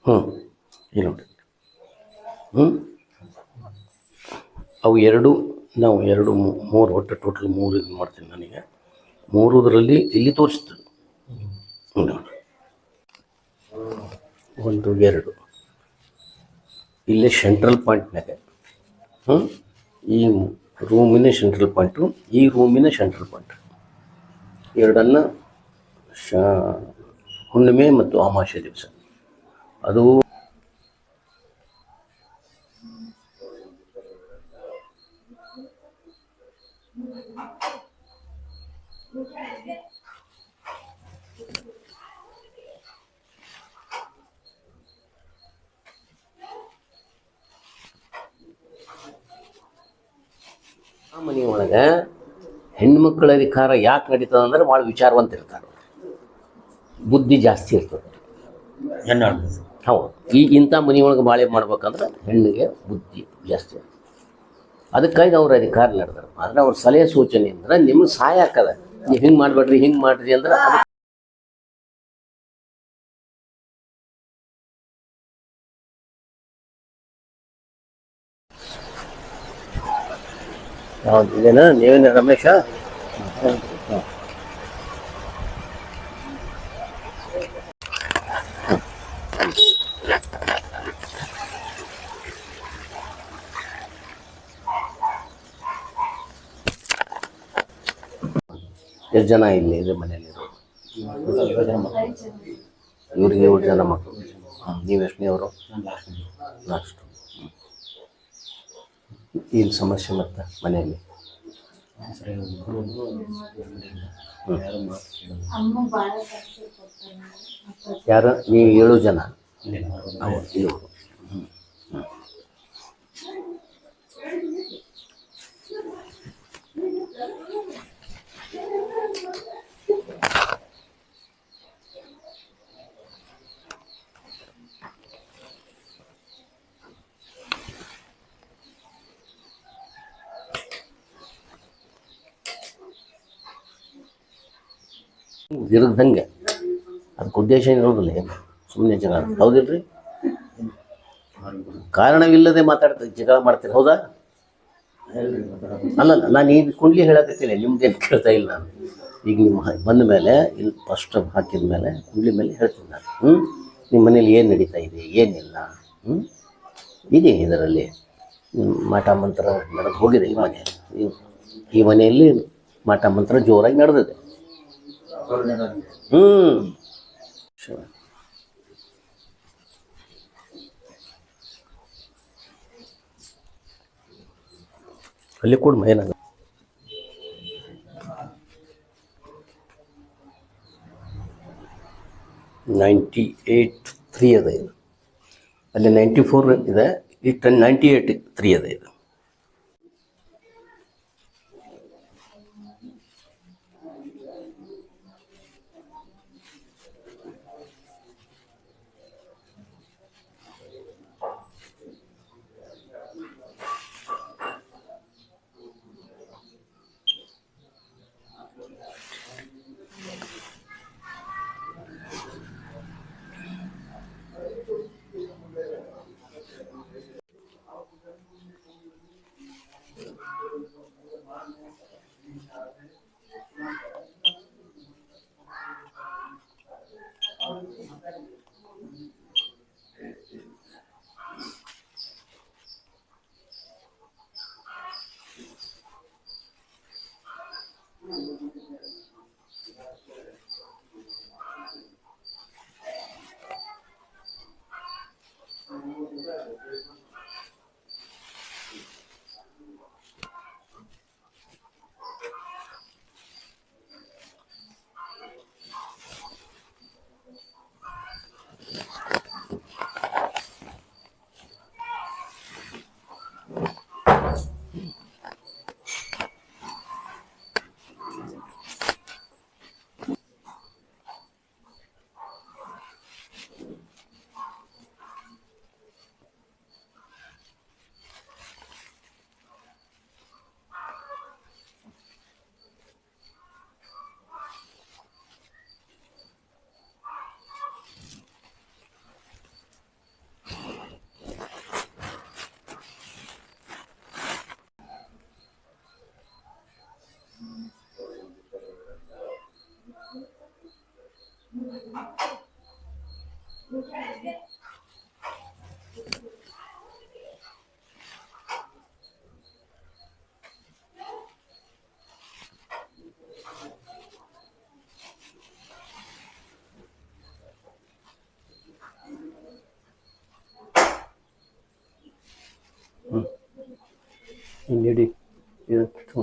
ಹ್ಞೂ ಇಲ್ಲಿ ನೋಡಿ. ಹ್ಞೂ ಅವು ಎರಡು ನಾವು ಎರಡು ಮೂರು ಒಟ್ಟು ಟೋಟಲ್ 3 ಇದು ಮಾಡ್ತೀನಿ. ನನಗೆ 3 ಇಲ್ಲಿ ತೋರಿಸ್ತದೆ ನೋಡಿ. 1 2 ಇಲ್ಲೇ ಸೆಂಟ್ರಲ್ ಪಾಯಿಂಟ್ನಾಗ ಈ ರೂಮಿನ ಸೆಂಟ್ರಲ್ ಪಾಯಿಂಟು, ಈ ರೂಮಿನ ಸೆಂಟ್ರಲ್ ಪಾಯಿಂಟ್ ಎರಡನ್ನು ಹುಣ್ಣಿಮೆ ಮತ್ತು ಅಮಾವಾಸ್ಯೆ ದಿವಸ ಅದು ಆ ಮನೆ ಒಳಗೆ ಹೆಣ್ಮಕ್ಳ ಅಧಿಕಾರ ಯಾಕೆ ನಡೀತದೆ ಅಂದ್ರೆ ಭಾಳ ವಿಚಾರವಂತ ಇರ್ತಾರೆ, ಬುದ್ಧಿ ಜಾಸ್ತಿ ಇರ್ತದೆ. ಹೌದು, ಇಂಥ ಮನೆ ಒಳಗೆ ಬಾಳೆ ಮಾಡ್ಬೇಕಂದ್ರೆ ಹೆಣ್ಣಿಗೆ ಬುದ್ಧಿ ಜಾಸ್ತಿ ಇರ್ತದೆ. ಅದಕ್ಕಾಗಿ ಅವ್ರ ಅಧಿಕಾರ ನಡೆದಾರೆ. ಆದರೆ ಅವ್ರ ಸಲಹೆ ಸೂಚನೆ ಅಂದ್ರೆ ನಿಮ್ಗೆ ಸಹಾಯ ಆಗ್ತದೆ. ನೀವು ಹಿಂಗೆ ಮಾಡಬೇಡ್ರಿ ಹಿಂಗೆ ಮಾಡಿರಿ ಅಂದ್ರೆ ಹೌದು. ಇದೇನಾ ನೀವೇನು ರಮೇಶ? ಎಷ್ಟು ಜನ ಇಲ್ಲಿ ಇದೆ ಮನೆಯಲ್ಲಿರೋದು? ಇವ್ರಿಗೆ 7 ಜನ ಮಕ್ಕಳು. ನೀವು ಎಷ್ಟನೇವರು? ಲಾಸ್ಟು. ಏನು ಸಮಸ್ಯೆ ಮತ್ತು ಮನೆಯಲ್ಲಿ? ಯಾರು ನೀವು 7 ಜನ? ಹೌದು, ಇವರು. ಇರದಂಗೆ ಅದಕ್ಕೆ ಉದ್ದೇಶ ಇರೋದಿಲ್ಲ, ಏನು ಸುಮ್ಮನೆ ಜಗಳ. ಹೌದಿಲ್ರಿ? ಕಾರಣವಿಲ್ಲದೆ ಜಗಳ ಮಾಡ್ತೀರಿ, ಹೌದಾ? ಅಲ್ಲ, ನಾನು ಈ ಕುಂಡ್ಲಿ ಹೇಳಕತ್ತೀನಿ, ನಿಮ್ದೇನು ಕೇಳ್ತಾ ಇಲ್ಲ ನಾನು. ಈಗ ನಿಮ್ಮ ಬಂದ ಮೇಲೆ ಇಲ್ಲಿ ಫಸ್ಟ್ ಹಾಕಿದ ಮೇಲೆ ಕುಂಡ್ಲಿ ಮೇಲೆ ಹೇಳ್ತೀನಿ ನಾನು. ನಿಮ್ಮ ಮನೇಲಿ ಏನು ನಡೀತಾ ಇದೆ, ಏನಿಲ್ಲ, ಇದೆ ಇದರಲ್ಲಿ ಮಾಟ ಮಂತ್ರ ನಡೆದು ಹೋಗಿದೆ. ಈ ಮನೆಯಲ್ಲಿ ಮಾಟ ಮಂತ್ರ ಜೋರಾಗಿ ನಡೆದಿದೆ. ಅಲ್ಲಿ ಕೂಡ ಏನಾಗ 98 3 ಅದ ಇದು. ಅಲ್ಲಿ 94 ಇದೆ, ಈ 98 3 ಅದ ಇದು. ಹಿಂಗಿಡಿ ಇದು ಹ್ಞೂ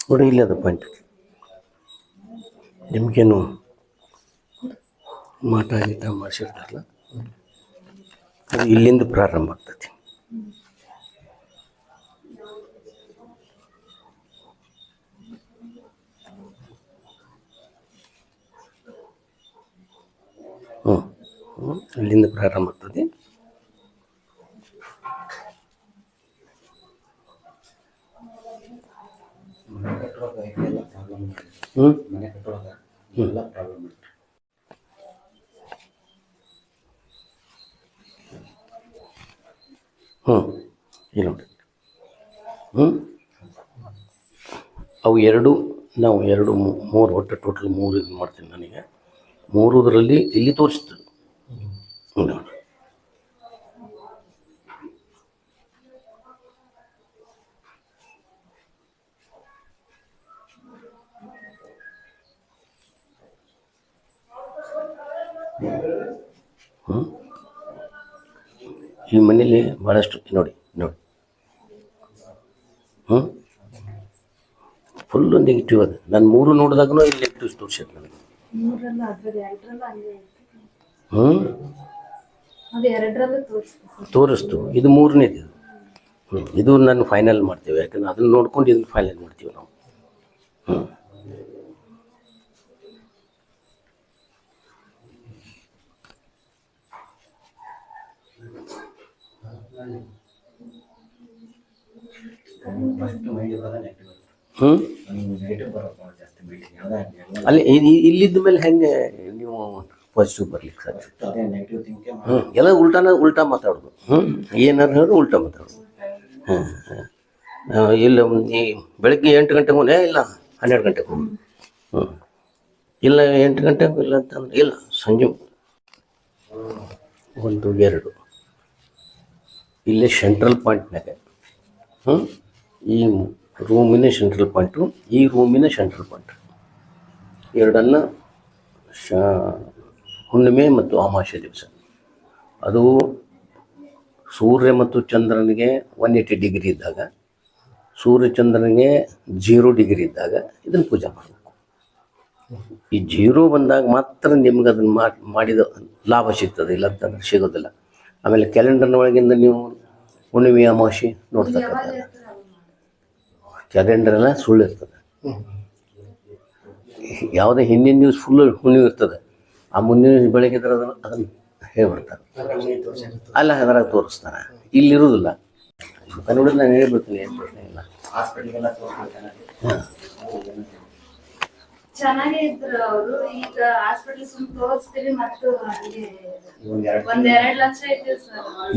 ನೋಡಿ ಇಲ್ಲಿ ಅದು ಪಾಯಿಂಟ್. ನಿಮಗೇನು ಮಾಟ ಗೀಟ ಮಾಡಿಸಿರ್ತಾರಲ್ಲ ಅದು ಇಲ್ಲಿಂದ ಪ್ರಾರಂಭ ಆಗ್ತೈತಿ. ಇಲ್ಲಿಂದ ಪ್ರಾರಂಭ ಆಗ್ತದೆ. ಇಲ್ಲ ನೋಡಿ ಅವು ಎರಡು ನಾವು ಮೂರು ಒಟ್ಟು ಟೋಟಲ್ 3 ಇದು ಮಾಡ್ತೀನಿ. ನನಗೆ 3 ಇಲ್ಲಿ ತೋರಿಸ್ತದೆ ನೋಡಿ. ಈ ಮನೇಲಿ ಭಾಳಷ್ಟು ನೋಡಿ ನೋಡಿ ಫುಲ್ಲು ನೆಗೆಟಿವ್ ಅದು. ನಾನು 3 ನೋಡಿದಾಗೂ ಇಲ್ಲಿ ನೆಗೆಟಿವ್ ತೋರಿಸೈತೆ ನನಗೆ. ತೋರಿಸ್ತು. ಇದು 3ನೇದು. ಇದು ನಾನು ಫೈನಲ್ ಮಾಡ್ತೇವೆ, ಯಾಕಂದ್ರೆ ಅದನ್ನು ನೋಡ್ಕೊಂಡು ಇದನ್ನು ಫೈನಲ್ ಮಾಡ್ತೀವಿ ನಾವು. ಅಲ್ಲಿ ಇಲ್ಲಿದ್ದ ಮೇಲೆ ಹೆಂಗೆ ನೀವು ಪಾಸಿಟಿವ್ ಬರ್ಲಿಕ್ಕೆ ಸಾಧ್ಯ? ಎಲ್ಲ ಉಲ್ಟಾ ಮಾತಾಡೋದು. ಏನಾರು ಹೇಳಿದ್ರು ಉಲ್ಟಾ ಮಾತಾಡೋದು. ಇಲ್ಲ ಈ ಬೆಳಗ್ಗೆ 8 ಗಂಟೆಗೆ ಹೋಗಿ ಇಲ್ಲ 12 ಗಂಟೆಗೆ ಹೋಗಿ ಇಲ್ಲ 8 ಗಂಟೆಗೆ ಇಲ್ಲ ಅಂತಂದ್ರೆ ಇಲ್ಲ ಸಂಜೆ 1 2 ಇಲ್ಲೇ ಸೆಂಟ್ರಲ್ ಪಾಯಿಂಟ್ನಾಗ ಈ ರೂಮಿನ ಸೆಂಟ್ರಲ್ ಪಾಯಿಂಟು, ಈ ರೂಮಿನ ಸೆಂಟ್ರಲ್ ಪಾಯಿಂಟ್ ಎರಡನ್ನು ಹುಣ್ಣಿಮೆ ಮತ್ತು ಅಮಾವಾಸ್ಯೆ ದಿವಸ ಅದು ಸೂರ್ಯ ಮತ್ತು ಚಂದ್ರನಿಗೆ 180 ಡಿಗ್ರಿ ಇದ್ದಾಗ, ಸೂರ್ಯ ಚಂದ್ರನಿಗೆ 0 ಡಿಗ್ರಿ ಇದ್ದಾಗ ಇದನ್ನು ಪೂಜೆ ಮಾಡಬೇಕು. ಈ 0 ಬಂದಾಗ ಮಾತ್ರ ನಿಮ್ಗೆ ಅದನ್ನು ಮಾಡಿದ ಲಾಭ ಸಿಗ್ತದೆ, ಇಲ್ಲ ಅಂತಂದ್ರೆ ಸಿಗೋದಿಲ್ಲ. ಆಮೇಲೆ ಕ್ಯಾಲೆಂಡರ್ನ ಒಳಗಿಂದ ನೀವು ಹುಣ್ಣಿಮೆ ಅಮಾವಾಸ್ಯೆ ನೋಡ್ತಕ್ಕಂಥ ಕ್ಯಾಲೆಂಡರ್ ಎಲ್ಲ ಸುಳ್ಳು ಇರ್ತದೆ. ಯಾವುದೇ ಹಿಂದಿನ ನ್ಯೂಸ್ ಫುಲ್ಲು ಹುಣ್ಣಿಮೆ ಇರ್ತದೆ, ಆ ಮುಂದಿನ ಬೆಳಗ್ಗೆ ಅದನ್ನು ಹೇಳ್ಬಿಡ್ತಾರೆ, ಅಲ್ಲ ಅದರಾಗ ತೋರಿಸ್ತಾರೆ. ಇಲ್ಲಿರೋದಿಲ್ಲ. ನೋಡಿದ್ರೆ ನಾನು ಹೇಳ್ಬಿಡ್ತೀನಿ, ಏನು ಪ್ರಶ್ನೆ ಇಲ್ಲ.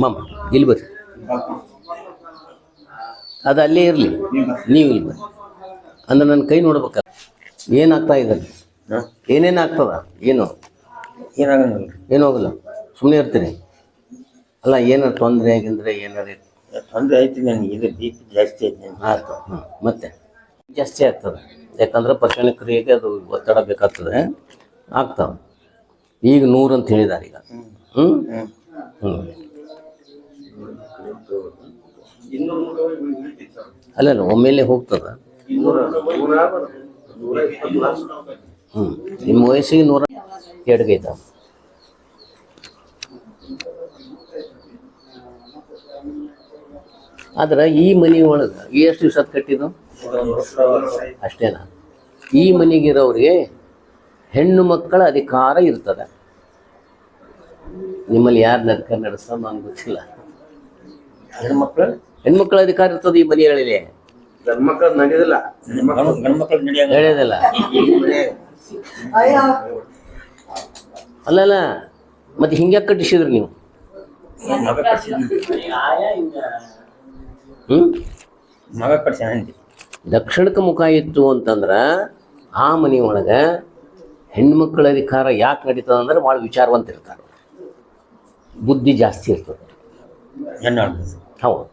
ಮಾಮ ಇಲ್ಲಿ ಬರ್ರಿ, ಅದು ಅಲ್ಲೇ ಇರಲಿ, ನೀವು ಇಲ್ಲಿ ಬರ್ರಿ. ಅಂದ್ರೆ ನನ್ನ ಕೈ ನೋಡ್ಬೇಕಲ್ಲ ಏನಾಗ್ತಾ ಇದೆ, ಏನೇನು ಆಗ್ತದ, ಏನಾಗಂಗಿಲ್ಲ, ಹೋಗಲ್ಲ, ಸುಮ್ಮನೆ ಇರ್ತೀನಿ. ಅಲ್ಲ ಏನಾರು ತೊಂದರೆ ಆಗಿಂದ್ರೆ ಏನಾರು ತೊಂದರೆ ಆಯ್ತು ನನಗೆ. ಇದು ಬಿ ಪಿ ಜಾಸ್ತಿ ಆಯ್ತು. ಆಯ್ತು. ಮತ್ತೆ ಜಾಸ್ತಿ ಆಗ್ತದೆ, ಯಾಕಂದ್ರೆ ಪಚನ ಕ್ರಿಯೆಗೆ ಅದು ಒತ್ತಡ ಬೇಕಾಗ್ತದೆ, ಆಗ್ತಾವೆ. ಈಗ 100 ಅಂತ ಹೇಳಿದಾರೆ ಈಗ. ಅಲ್ಲ ಒಮ್ಮೆಲೆ ಹೋಗ್ತದ. ನಿಮ್ಮ ವಯಸ್ಸಿಗೆ 102 ಇದ್ದಾವೆ. ಆದ್ರೆ ಈ ಮನೆ ಒಳಗೆ ಎಷ್ಟು ದಿವಸ ಕಟ್ಟಿದ್ದು ಅಷ್ಟೇನಾ? ಈ ಮನೆಗಿರೋರಿಗೆ ಹೆಣ್ಣು ಮಕ್ಕಳ ಅಧಿಕಾರ ಇರ್ತದೆ. ನಿಮ್ಮಲ್ಲಿ ಯಾರು ನಡ್ಕ ನಡೆಸೋದು ನನಗೆ ಗೊತ್ತಿಲ್ಲ. ಹೆಣ್ಮಕ್ಳ ಅಧಿಕಾರ ಇರ್ತದೆ ಈ ಮನೆಗಳಲ್ಲಿ. ಗಂಡ್ಮಕ್ಳು ನಡೆಯೋದಿಲ್ಲ, ನಡೆಯೋದಿಲ್ಲ. ಅಲ್ಲಲ್ಲ, ಮತ್ತೆ ಹಿಂಗೆ ಕಟ್ಟಿಸಿದ್ರಿ ನೀವು? ಮಗ ಕಟ್ಸ್ಯಾನ. ದಕ್ಷಿಣಕ್ಕೆ ಮುಖ ಇತ್ತು ಅಂತಂದ್ರೆ ಆ ಮನೆ ಒಳಗೆ ಹೆಣ್ಮಕ್ಳ ಅಧಿಕಾರ ಯಾಕೆ ನಡೀತದೆ ಅಂದ್ರೆ ಭಾಳ ವಿಚಾರವಂತಿರ್ತಾರೆ, ಬುದ್ಧಿ ಜಾಸ್ತಿ ಇರ್ತದೆ. ಹೌದು.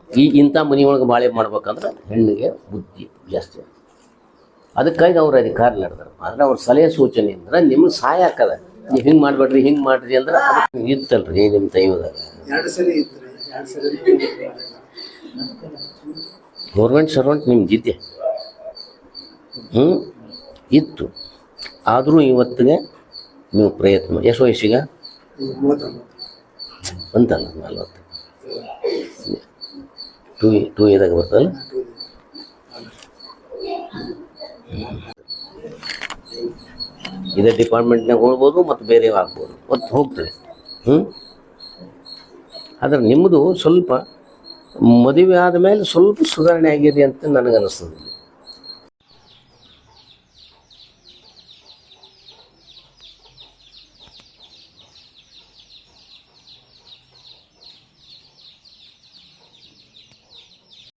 ಇಂಥ ಮನೆಯೊಳಗೆ ಬಾಳೆ ಮಾಡ್ಬೇಕಂದ್ರೆ ಹೆಣ್ಣಿಗೆ ಬುದ್ಧಿ ಜಾಸ್ತಿ, ಅದಕ್ಕಾಗಿ ಅವ್ರ ಅಧಿಕಾರ ನಡೆದಾರೆ. ಆದರೆ ಅವ್ರ ಸಲಹೆ ಸೂಚನೆ ಅಂದ್ರೆ ನಿಮ್ಗೆ ಸಹಾಯ ಹಾಕದ, ನೀವು ಹಿಂಗೆ ಮಾಡಬೇಡ್ರಿ ಹಿಂಗೆ ಮಾಡಿರಿ ಅಂದ್ರೆ ಇತ್ತಲ್ರಿ ನಿಮ್ಮ ದೈವದಾಗ. ಗೌರ್ಮೆಂಟ್ ಸರ್ವೆಂಟ್ ನಿಮ್ದಿದ್ದೆ ಇತ್ತು. ಆದರೂ ಇವತ್ತಿಗೆ ನೀವು ಪ್ರಯತ್ನ. ಎಷ್ಟು ವಯಸ್ಸಿಗೆ ಅಂತಲ್ಲ 40 ಟೂ ಇದಾಗ ಬರ್ತಲ್ಲ. ಇದೇ ಡಿಪಾರ್ಟ್ಮೆಂಟ್ನಾಗ ಹೋಗ್ಬೋದು ಮತ್ತು ಬೇರೆ ಆಗ್ಬೋದು, ಮತ್ತು ಹೋಗ್ತದೆ. ಆದರೆ ನಿಮ್ಮದು ಸ್ವಲ್ಪ ಮದುವೆ ಆದಮೇಲೆ ಸ್ವಲ್ಪ ಸುಧಾರಣೆ ಆಗಿದೆ ಅಂತ ನನಗೆ ಅನ್ನಿಸ್ತದೆ.